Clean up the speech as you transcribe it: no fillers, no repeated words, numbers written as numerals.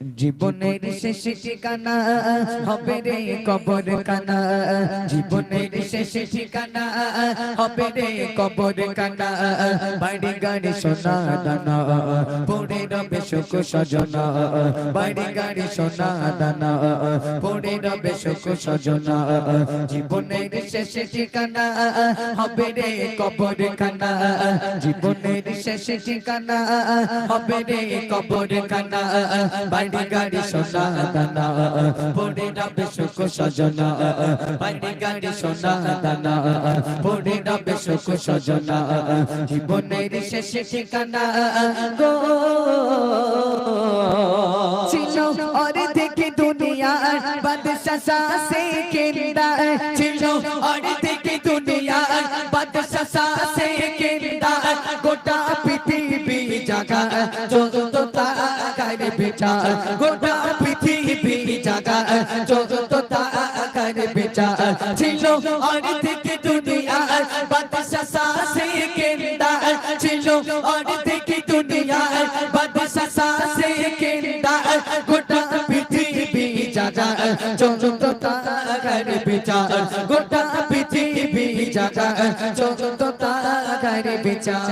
জীবনের শেষ ঠিকানা হবে রে কবর কানা, জীবনের শেষ ঠিকানা হবে রে কবর কানা। বাড়ি গাড়ি সোনা দানা পড়ে রবে সুখ সজনা, বাড়ি গাড়ি সোনা দানা পড়ে রবে সুখ সজনা। জীবনের শেষ ঠিকানা হবে রে কবর কানা, জীবনের শেষ ঠিকানা হবে রে কবর কানা। বাড়ি গাড়ি সোনা দানা পড়ে রবে সুখ সজনা, বাড়ি গাড়ি সোনা দানা পড়ে রবে সুখ সজনা। জীবনের শেষ ঠিকানা গো ছিল অর্ধেক দুনিয়ার বাদশা সেকেন্দা, ছিল অর্ধেক দুনিয়ার বাদশা সেকেন্দা। গোটা পৃথিবী জাগা যত তাকার বিচার, গোটা পৃথিবী জাগা যত তাকার বিচার। ছিল অর্ধেক দুনিয়ার বাদশা সেকেন্দা, ছিল অর্ধেক দুনিয়ার বাদশা সেকেন্দা। গোটা পৃথিবী জাগা যত তাকার বিচার, গোটা পৃথিবী জাগা যত তাকার বিচার।